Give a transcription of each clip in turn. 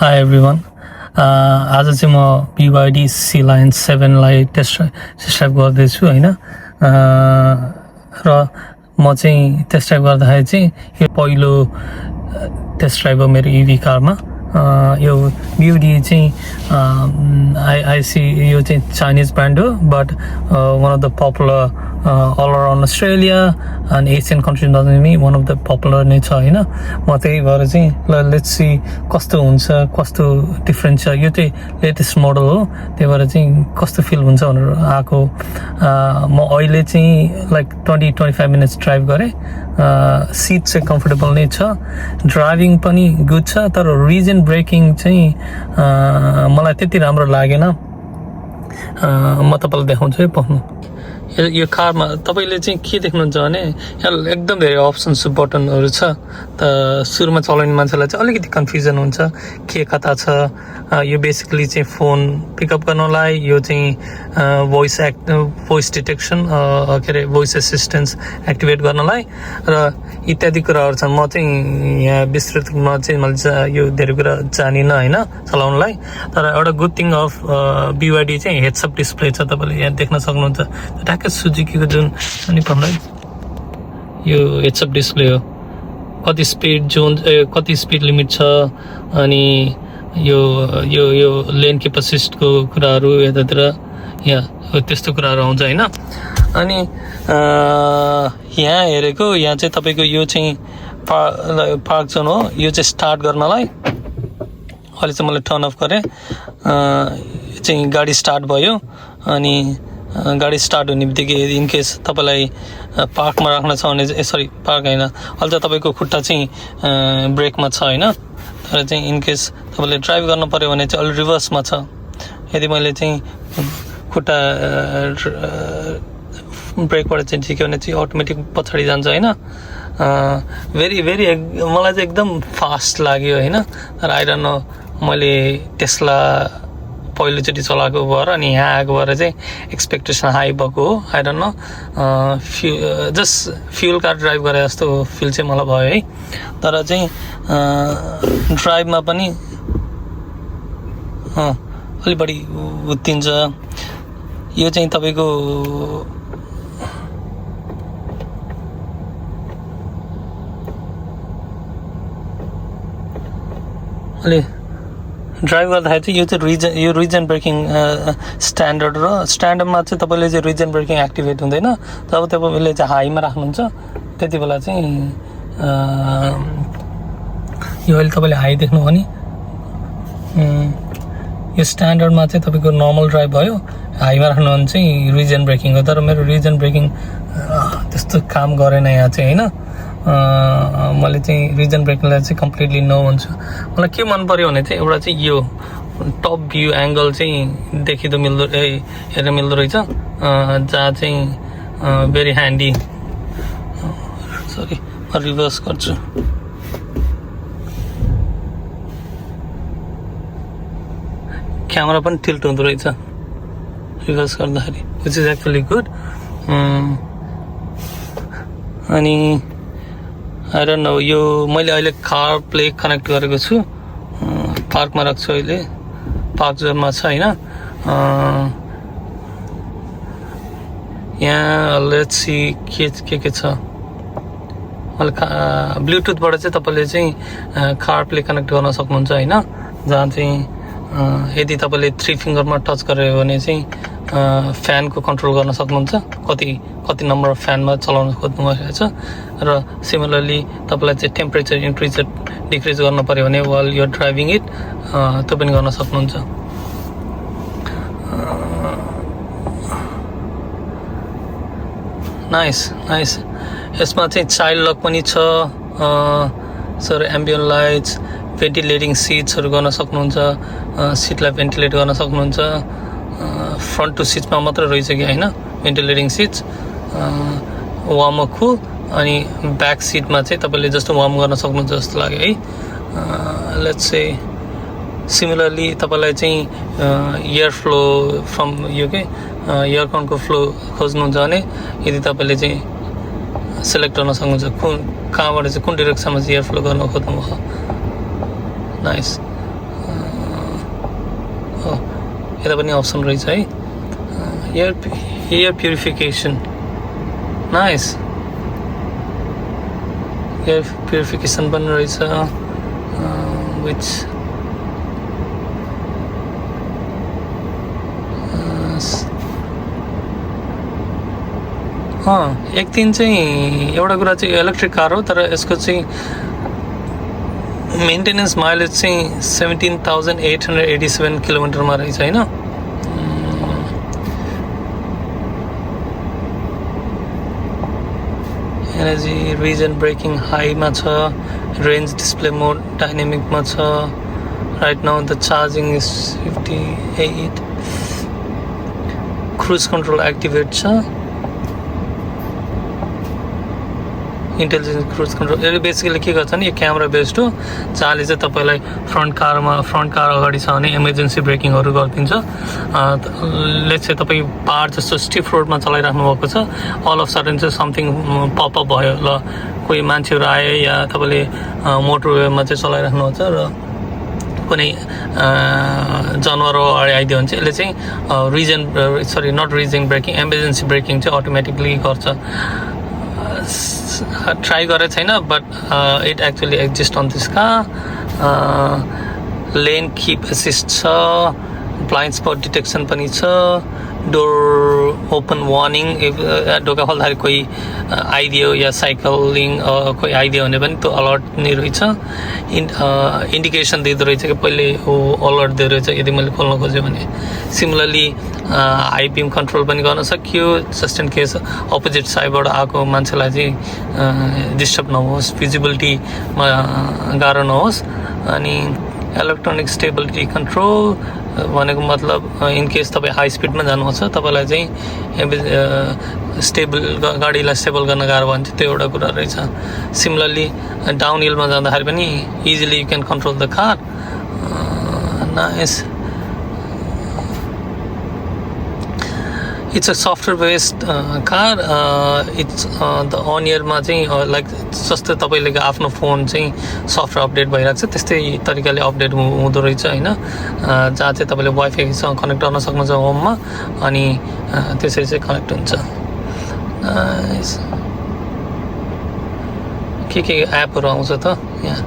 Hi everyone. आज चाहिँ म BYD C Line 7 लाई टेस्ट ड्राइभ गर्दैछु हैन। र म चाहिँ टेस्ट ड्राइभ गर्दाखेरि चाहिँ यो पहिलो टेस्ट ड्राइभ हो मेरो EV कारमा। यो BYD चाहिँ I see यो चाहिँ चाइनिज ब्रान्ड हो, but one of the popular all around Australia and Asian countries मा one of the popular नै छ हैन। म त्यही भएर चाहिँ लेट्स सी कस्तो हुन्छ, कस्तो डिफरेन्ट छ। यो चाहिँ लेटेस्ट मोडल हो, त्यही भएर चाहिँ कस्तो फिल हुन्छ भनेर आएको। म अहिले चाहिँ लाइक 20-25 मिनट्स ड्राइभ गरेँ। सिट चाहिँ कम्फर्टेबल नै छ, ड्राइभिङ पनि गुड छ, तर रिजन ब्रेकिङ चाहिँ मलाई त्यति राम्रो लागेन। म तपाईँलाई देखाउँछु है, पाउनु यो कारमा तपाईँले चाहिँ के देख्नुहुन्छ भने यहाँ एकदम धेरै अप्सन्स बटनहरू छ। त सुरुमा चलाउने मान्छेलाई चाहिँ अलिकति कन्फ्युजन हुन्छ के कता छ। यो बेसिकली चाहिँ फोन पिकअप गर्नलाई, यो चाहिँ भोइस डिटेक्सन के अरे भोइस एसिस्टेन्स एक्टिभेट गर्नलाई र इत्यादि कुराहरू छन्। म चाहिँ यहाँ विस्तृतमा चाहिँ मैले यो धेरै कुरा जानिनँ होइन चलाउनलाई। तर एउटा गुड थिङ अफ BYD चाहिँ हेड्सअप डिस्प्ले छ, तपाईँले यहाँ देख्न सक्नुहुन्छ। ठ्याक्कै सुजुकीको जुन अनि भन्दै यो हेड्सअप डिस्प्ले हो, कति स्पिड जोन कति स्पिड लिमिट छ, अनि यो यो यो लेन क्यापासिटीको कुराहरू यतातिर यहाँ त्यस्तो कुराहरू आउँछ होइन। अनि यहाँ हेरेको यहाँ चाहिँ तपाईँको यो चाहिँ पार्क जोन हो। यो चाहिँ स्टार्ट गर्नलाई अहिले चाहिँ मैले टर्न अफ गरेँ, चाहिँ गाडी स्टार्ट भयो। अनि गाडी स्टार्ट हुने बित्तिकै इनकेस तपाईँलाई पार्कमा राख्न छ भने सरी पार्क होइन, अहिले त तपाईँको खुट्टा चाहिँ ब्रेकमा छ होइन। तर चाहिँ इनकेस तपाईँले ड्राइभ गर्नु पऱ्यो भने चाहिँ अलि रिभर्समा छ। यदि मैले चाहिँ खुट्टा ब्रेकबाट चाहिँ झिक्यो भने चाहिँ अटोमेटिक पछाडि जान्छ होइन। भेरी मलाई चाहिँ एकदम फास्ट लाग्यो होइन। तर आई डोन्ट नो, मैले टेस्ला पहिलोचोटि चलाएको भएर अनि यहाँ आएको भएर चाहिँ एक्सपेक्टेसन हाई भएको हो। I don't no, just fuel car drive गरे जस्तो फिल चाहिँ मलाई भयो है। तर चाहिँ ड्राइभमा पनि अलि बढी उत्तिन्छ। यो चाहिँ तपाईँको अलि ड्राइभ गर्दाखेरि चाहिँ यो चाहिँ रिजन ब्रेकिङ स्ट्यान्डर्ड र स्ट्यान्डर्डमा चाहिँ तपाईँले चाहिँ रिजन ब्रेकिङ एक्टिभेट हुँदैन। तब तपाईँले चाहिँ हाईमा राख्नुहुन्छ त्यति बेला चाहिँ यो अहिले तपाईँले हाई देख्नु भने यो स्ट्यान्डर्डमा चाहिँ तपाईँको नर्मल ड्राइभ भयो, हाईमा राख्नु भने चाहिँ रिजन ब्रेकिङ हो। तर मेरो रिजन ब्रेकिङ त्यस्तो काम गरेन यहाँ चाहिँ होइन। मैले चाहिँ रिजन ब्रेकिङलाई चाहिँ कम्प्लिटली नो भन्छु। मलाई के मन पर्यो भने चाहिँ एउटा चाहिँ यो टप भ्यू एङ्गल चाहिँ देखिँदो मिल्दो हेर्न मिल्दो रहेछ, जहाँ चाहिँ भेरी ह्यान्डी। सरी म रिभर्स गर्छु। क्यामेरा पनि टिल्ट हुँदो रहेछ रिभर्स गर्दाखेरि, विच इज एक्चुली गुड। अनि आई डोन्ट नो, यो मैले अहिले कार प्ले कनेक्ट गरेको छु, पार्कमा राख्छु अहिले, पार्क जोनमा छ होइन। यहाँ लेट्स सी के छ। मैले ब्लुटुथबाट चाहिँ तपाईँले चाहिँ कार प्ले कनेक्ट गर्न सक्नुहुन्छ होइन, जहाँ चाहिँ यदि तपाईँले 3 फिङ्गरमा टच गर्यो भने चाहिँ फ्यानको कन्ट्रोल गर्न सक्नुहुन्छ, कति नम्बर अफ फ्यानमा चलाउन खोज्नु भइरहेछ। र सिमिलरली तपाईँलाई चाहिँ टेम्परेचर इन्क्रिज डिक्रिज गर्न पऱ्यो भने वाल यो ड्राइभिङ इट त्यो पनि गर्न सक्नुहुन्छ। नाइस। यसमा चाहिँ चाइल्ड लक पनि छ, सर एम्बियन्ट लाइट्स, भेन्टिलेटिङ सिट्सहरू गर्न सक्नुहुन्छ, सिटलाई भेन्टिलेट गर्न सक्नुहुन्छ। फ्रन्ट टु सिट्समा मात्र रहेछ कि होइन भेन्टिलेटिङ सिट्स, वार्म कुल। अनि ब्याक सिटमा चाहिँ तपाईँले जस्तो वार्म गर्न सक्नुहुन्छ जस्तो लाग्यो है। लेट्स से सिमिलरली तपाईँलाई चाहिँ एयर फ्लो फ्रम यो के एयरकनको फ्लो खोज्नुहुन्छ भने यदि तपाईँले चाहिँ सेलेक्ट गर्न सक्नुहुन्छ कहाँबाट चाहिँ कुन डिरेक्सनमा चाहिँ एयर फ्लो गर्न खोज्नुभयो। नाइस। यता पनि अप्सन रहेछ है air purification nice air purification पनि रहेछ विच एक दिन चाहिँ एउटा कुरा चाहिँ इलेक्ट्रिक कार हो तर यसको चाहिँ मेन्टेनेन्स माइलेज चाहिँ 17,887 किलोमिटरमा रहेछ होइन एनर्जी रिजन ब्रेकिङ हाईमा छ रेन्ज डिस्प्ले मोड डाइनामिकमा छ right now the charging is 58 cruise control activate छ इन्टेलिजेन्ट क्रुज कन्ट्रोल यसले बेसिकली के गर्छ भने यो क्यामेरा बेस्ड हो जसले चाहिँ तपाईँलाई फ्रन्ट कार अगाडि छ भने इमर्जेन्सी ब्रेकिङहरू गरिदिन्छ लेट्स चाहिँ तपाईँ पहाड जस्तो स्टिफ रोडमा चलाइराख्नु भएको छ अल अफ सडन चाहिँ समथिङ पपअप भयो ल कोही मान्छेहरू आए या तपाईँले मोटरवेमा चाहिँ चलाइराख्नुहुन्छ र कुनै जनावरहरू आइदियो भने चाहिँ यसले चाहिँ not regen braking emergency braking चाहिँ अटोमेटिकली गर्छ ट्राई गरेको छैन but it actually exist on this car lane keep assist छ ब्लाइन्ड स्पट डिटेक्सन पनि छ डोर ओपन वार्निङ ढोका खोल्दाखेरि कोही आइदियो या साइकलिङ कोही आइदियो भने पनि त्यो अलर्ट नै रहेछ इन्डिकेसन दिँदो रहेछ कि पहिले अलर्ट दिँदो रहेछ यदि मैले खोल्न खोजेँ भने सिमिलरली हाई बिम कन्ट्रोल पनि गर्न सकियो जस्ट इन केस अपोजिट साइडबाट आएको मान्छेलाई चाहिँ डिस्टर्ब नहोस् भिजिबिलिटीमा गाह्रो नहोस् अनि इलेक्ट्रोनिक स्टेबिलिटी कन्ट्रोल भनेको मतलब इन केस तपाईँ हाई स्पिडमा जानुहुन्छ तपाईँलाई चाहिँ गाडीलाई स्टेबल गर्न गाह्रो भयो भने चाहिँ त्यो एउटा कुरा रहेछ सिमिलरली डाउन हिलमा जाँदाखेरि पनि easily you can control the car nice it's a software based car it's the on इयरमा चाहिँ लाइक जस्तै तपाईँले आफ्नो फोन चाहिँ सफ्टवेयर अपडेट भइरहेको छ त्यस्तै तरिकाले अपडेट हुँदो रहेछ होइन जहाँ चाहिँ तपाईँले वाइफाईसँग कनेक्ट गर्न सक्नुहुन्छ होममा अनि त्यसरी चाहिँ कनेक्ट हुन्छ के एपहरू आउँछ त यहाँ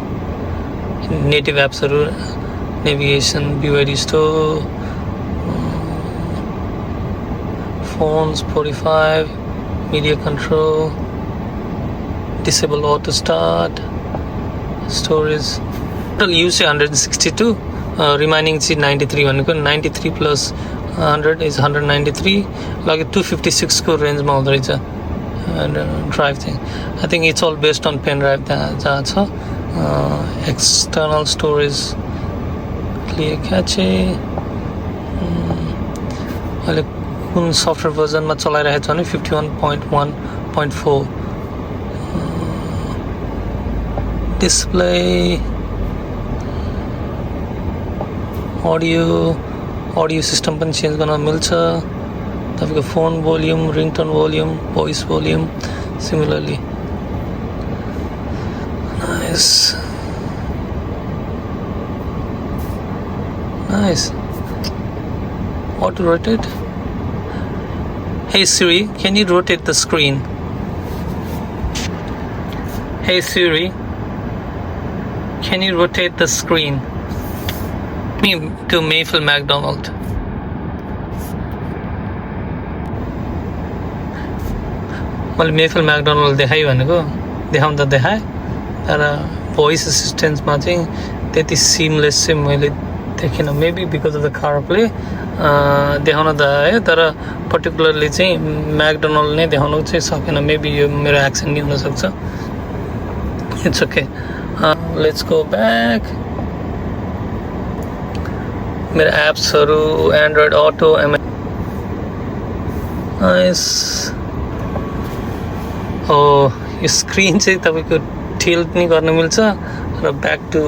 नेटिभ एप्सहरू navigation BYD store phones 45 media control disable auto start storage total use 162 remaining 93 भनेको 93 plus 100 is 193 like 256 को range मा हुँदो रहेछ drive thing I think it's all based on pen drive जहाँ छ external storage clear cache अहिले कुन software भर्जनमा चलाइरहेको छ भने 51.1.4 डिस्प्ले अडियो सिस्टम पनि चेन्ज गर्न मिल्छ तपाईँको phone volume ringtone volume voice volume similarly nice auto rotate. Hey Siri, can you rotate the screen? Hey Siri, can you rotate the screen? Me to Mayfield McDonald. मैले Mayfield McDonald देखाइ भनेको देखाउन त देखाएँ तर भोइस एसिस्टेन्समा चाहिँ त्यति seamless चाहिँ मैले देखेन maybe because of the car play देखाउन त आयो तर पर्टिकुलरली चाहिँ म्याकडोनल्ड नै देखाउन चाहिँ सकेन मेबी यो मेरो एक्सन नै हुनसक्छ it's okay let's go back मेरो एप्सहरू एन्ड्रोइड अटो हो यो स्क्रिन चाहिँ तपाईँको टिल्ट नि गर्न मिल्छ र ब्याक टु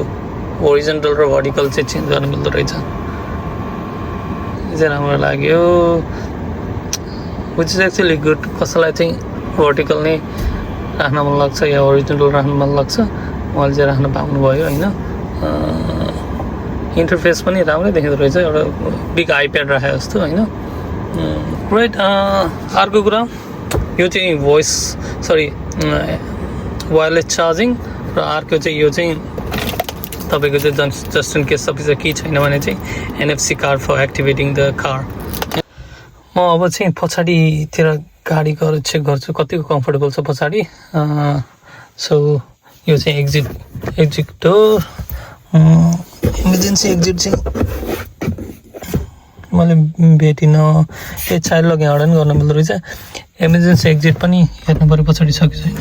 होरिजन्टल र भर्टिकल चाहिँ चेन्ज गर्न मिल्दो रहेछ चाहिँ राम्रो लाग्यो विच इज एक्चुअली गुड कसैलाई चाहिँ भर्टिकल नै राख्न मन लाग्छ या होरिजन्टल राख्न मन लाग्छ उहाँले चाहिँ राख्न पाउनुभयो होइन इन्टरफेस पनि राम्रै देखिँदो रहेछ एउटा बिग आइप्याड राखे जस्तो होइन ग्रेट अर्को कुरा यो चाहिँ भोइस सरी वायरलेस चार्जिङ र अर्को चाहिँ यो चाहिँ तपाईँको चाहिँ जस्ट इन केस तपाईँ केही छैन भने चाहिँ NFC card for activating the car म अब चाहिँ पछाडितिर गाडी गएर चेक गर्छु कतिको कम्फर्टेबल छ पछाडि सो यो चाहिँ एक्जिट डोर इमर्जेन्सी एक्जिट चाहिँ मैले भेटिनँ यो चाइल्ड लग यहाँबाट पनि गर्न मिल्दो रहेछ इमर्जेन्सी एक्जिट पनि हेर्नु पऱ्यो पछाडि छ कि छैन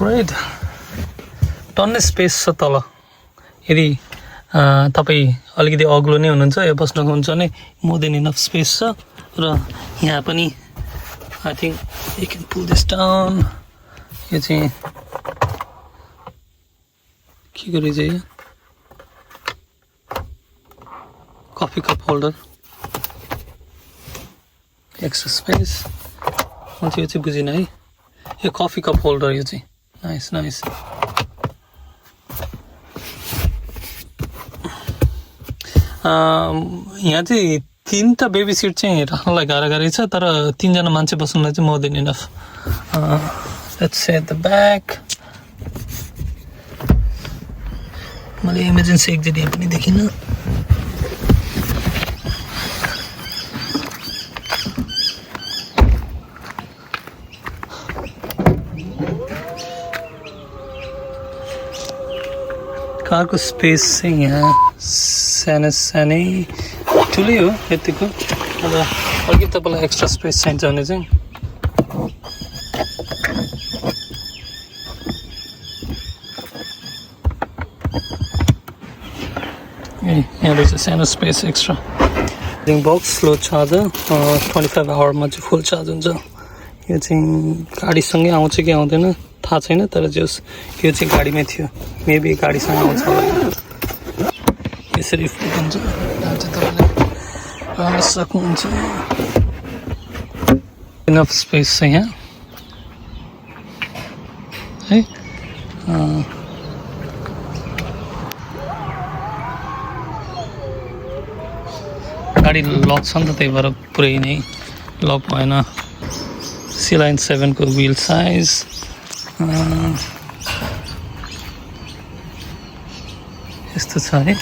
ग्रेट टन्ने स्पेस छ तल यदि तपाईँ अलिकति अग्लो नै हुनुहुन्छ या बस्नुहुन्छ भने मोर देन इनफ स्पेस छ र यहाँ पनि I think you can pull this down यो चाहिँ के गरे चाहिँ coffee cup holder extra space म चाहिँ यो चाहिँ बुझिनँ है यो कफी कप होल्डर यो चाहिँ नाइस नाइस यहाँ चाहिँ 3टा बेबी सिट चाहिँ राख्नलाई गाह्रो छ तर 3जना मान्छे बस्नलाई चाहिँ more than enough let's set the back मैले इमर्जेन्सी एक्जिट यहाँ पनि देखिनँ कारको स्पेस चाहिँ यहाँ सानै ठुलै हो यतिको र अघि तपाईँलाई एक्स्ट्रा स्पेस चाहिन्छ भने चाहिँ यहाँ रहेछ सानो space extra box slow charger 25 आवरमा चाहिँ फुल चार्ज हुन्छ यो चाहिँ गाडीसँगै आउँछ कि आउँदैन थाहा छैन तर जस यो चाहिँ गाडीमै थियो मेबी गाडीसँग आउँछ होला यसरी फिट हुन्छ यहाँ चाहिँ तपाईँले गर्न सक्नुहुन्छ इनफ स्पेस छ यहाँ है गाडी लक छ नि त त्यही भएर पुरै नै लक भएन C-Line 7 को व्हील साइज यस्तो छ है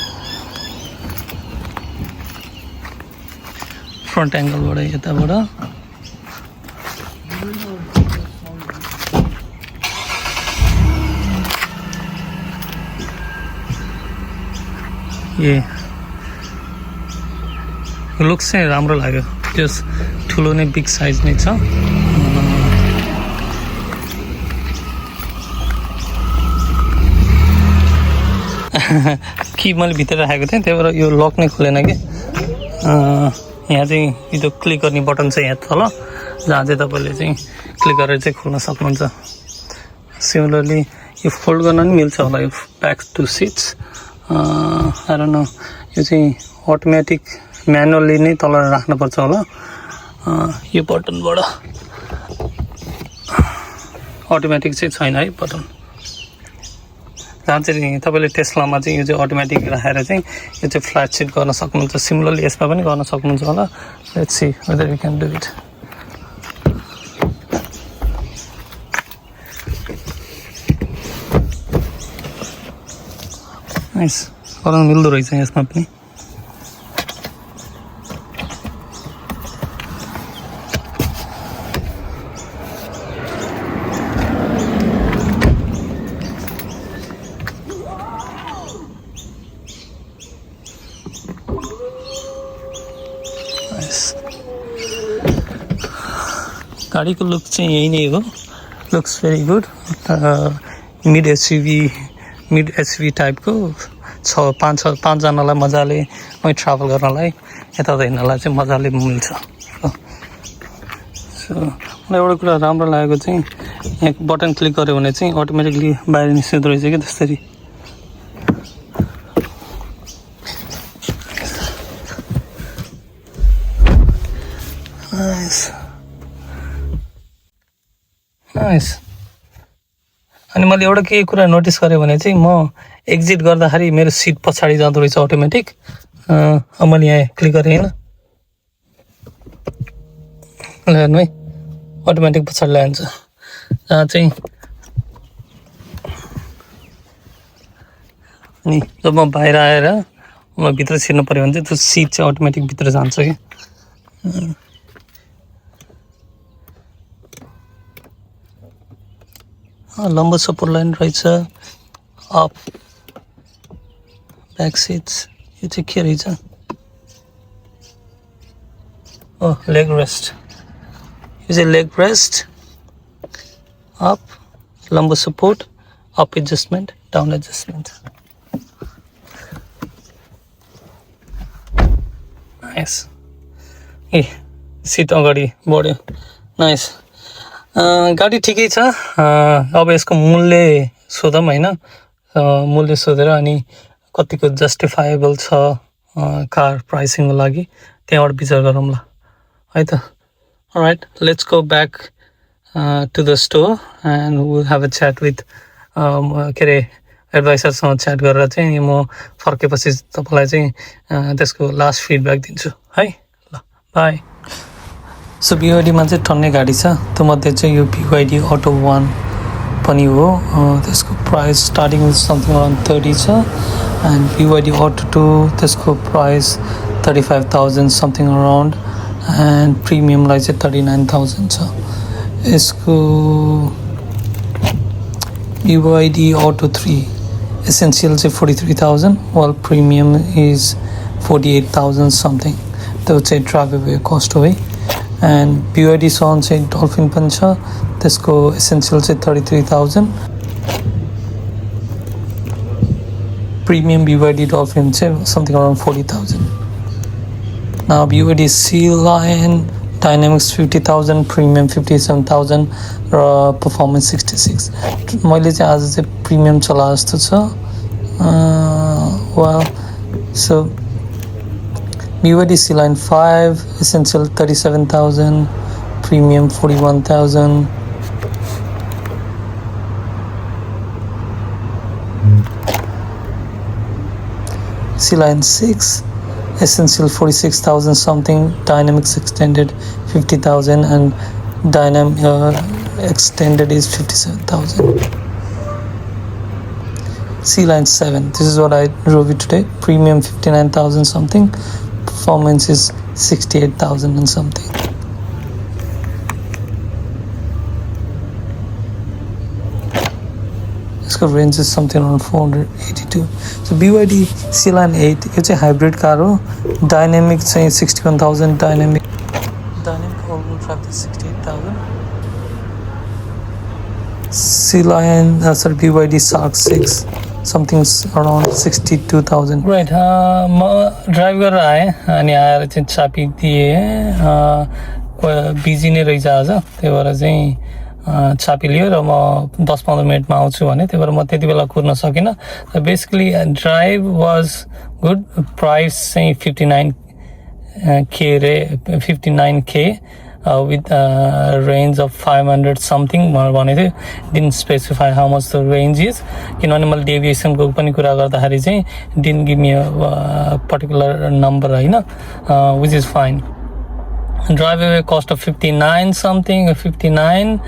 फ्रन्ट एङ्गलबाट यताबाट ए लुक्स चाहिँ राम्रो लाग्यो त्यस ठुलो नै बिग साइज नै छ कि मैले भित्र राखेको थिएँ त्यही भएर यो लक नै खोलेन कि यहाँ चाहिँ यो क्लिक गर्ने बटन चाहिँ यहाँ तल जहाँ चाहिँ तपाईँले चाहिँ क्लिक गरेर चाहिँ खोल्न सक्नुहुन्छ सिमिलरली यो फोल्ड गर्न पनि मिल्छ होला यो back two seats I don't know यो चाहिँ अटोमेटिक म्यानुअली नै तल राख्नुपर्छ होला यो बटनबाट अटोमेटिक चाहिँ छैन है बटन जहाँ चाहिँ तपाईँले टेस्लामा चाहिँ यो चाहिँ अटोमेटिक राखेर चाहिँ यो चाहिँ फ्ल्याट सिट गर्न सक्नुहुन्छ सिमिलरली यसमा पनि गर्न सक्नुहुन्छ होला let's see whether we can do it nice गर्न मिल्दो रहेछ यसमा पनि गाडीको लुक चाहिँ यही नै हो looks very good mid SUV टाइपको 5-6-5जनालाई मजाले कहीँ ट्राभल गर्नलाई यता हिँड्नलाई चाहिँ मजाले मिल्छ सो मलाई एउटा कुरा राम्रो लागेको चाहिँ यहाँ बटन क्लिक गऱ्यो भने चाहिँ अटोमेटिकली बाहिर निस्किँदो रहेछ कि त्यसरी नाइस अनि मैले एउटा के कुरा नोटिस गरेँ भने चाहिँ म एक्जिट गर्दाखेरि मेरो सिट पछाडि जाँदो रहेछ अटोमेटिक अब मैले यहाँ क्लिक गरेँ होइन ल हेर्नु है अटोमेटिक पछाडि लान्छ जहाँ चाहिँ अनि जब म बाहिर आएर म भित्र छिर्नु पऱ्यो भने चाहिँ त्यो सिट चाहिँ अटोमेटिक भित्र जान्छ कि लम्बो सपोर्ट लाइन रहेछ अप ब्याक सिट्स यो चाहिँ के रहेछ लेग रेस्ट यो चाहिँ leg rest up lumbar support up adjustment down adjustment nice a seat अगाडि बढ्यो नाइस गाडी ठिकै छ अब यसको मूल्य सोधौँ होइन मूल्य सोधेर अनि कतिको जस्टिफाएबल छ कार प्राइसिङको लागि त्यहाँबाट विचार गरौँ ल है त right let's go back to the store and will have a chat with के अरे एडभाइसरसँग च्याट गरेर चाहिँ म फर्केपछि तपाईँलाई चाहिँ त्यसको लास्ट फिडब्याक दिन्छु है ल बाई सो बिवाइडीमा चाहिँ टन्नै गाडी छ त्योमध्ये चाहिँ यो बिवाइडी अटो 1 पनि हो त्यसको प्राइस स्टार्टिङ समथिङ अराउन्ड 30 छ एन्ड बिवाइडी अटो 2 त्यसको प्राइस 35,000 समथिङ अराउन्ड एन्ड प्रिमियमलाई चाहिँ 39,000 छ यसको बिवाइडी अटो 3 एसेन्सियल चाहिँ 43,000 वाल प्रिमियम इज 48,000 समथिङ त्यो चाहिँ ड्राइभर कस्ट हो है एन्ड बिवाइडी सन चाहिँ डल्फिन पनि छ त्यसको एसेन्सियल चाहिँ 33,000 प्रिमियम बिवाइडी डल्फिन चाहिँ something around 40,000 now BYD sea lion dynamics 50,000 premium 57,000 र पर्फर्मेन्स 66 मैले चाहिँ आज चाहिँ प्रिमियम चला जस्तो छ wall so BYD C-Line 5, Essential 37,000, Premium 41,000. C-Line 6, Essential 46,000 something, Dynamics Extended 50,000 and Extended is 57,000. C-Line 7, this is what I drove it today, Premium 59,000 something. Performance is 68,000 and something. This range is something around 482. So BYD C-Line 8, it's a hybrid car. Dynamic say 61,000. Dynamic all-wheel drive is 68,000. C-Line, BYD Shark 6. Something's around 62,000. Right. म drive गरेर आएँ अनि आएर चाहिँ चाबी दिएँ busy नै रहेछ आज त्यही भएर चाहिँ चाबी लियो र म 10-15 मिनटमा आउँछु भने त्यही भएर म त्यति बेला कुर्न सकिनँ basically drive was good price चाहिँ 59K with range of 500 something भनेको थियो didn't specify how much the range is किनभने मैले डेभिएसनको पनि कुरा गर्दाखेरि चाहिँ didn't give me a particular number हैन which is fine drive away cost of 59 something 59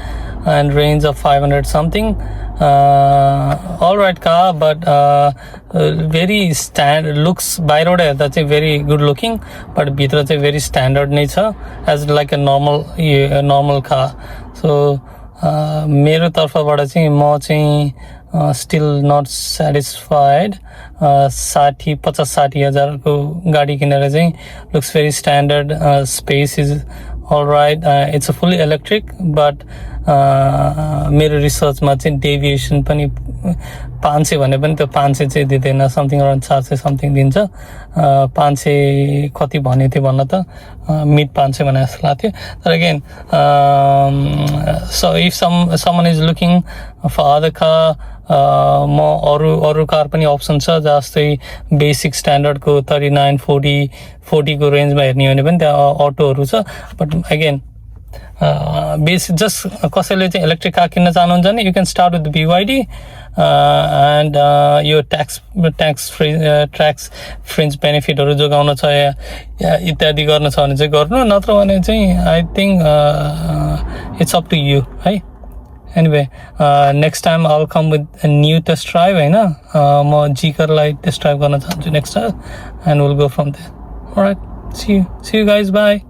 and range of 500 something all right car but very standard looks by road that's a very good looking but bhitra चाहिँ very standard नै छ as like a normal car so मेरो तर्फबाट चाहिँ म चाहिँ still not satisfied 50-60 हजारको गाडी किनेर चाहिँ looks very standard space is all right it's a fully electric but मेरो रिसर्चमा चाहिँ डेभिएसन पनि 500 भने पनि त्यो 500 चाहिँ दिँदैन समथिङ अराउन्ड 400 समथिङ दिन्छ 500 कति भन्यो थियो भन्न त मिड 500 भने जस्तो लाग्थ्यो तर again so if someone is looking for other car म अरू कार पनि अप्सन छ जस्तै बेसिक स्ट्यान्डर्डको 39-40 को रेन्जमा हेर्ने हो भने पनि त्यहाँ अटोहरू छ बट अगेन बेसिक जस्ट कसैले चाहिँ इलेक्ट्रिक कार किन्न चाहनुहुन्छ भने you can start with BYD and यो ट्याक्स फ्रिन्ज बेनिफिटहरू जोगाउन छ या इत्यादि गर्न छ भने चाहिँ गर्नु नत्र भने चाहिँ I think it's up to you है anyway next time all come with new test drive होइन म जिकरलाई टेस्ट ड्राइभ गर्न चाहन्छु next time and will go from there alright see you guys by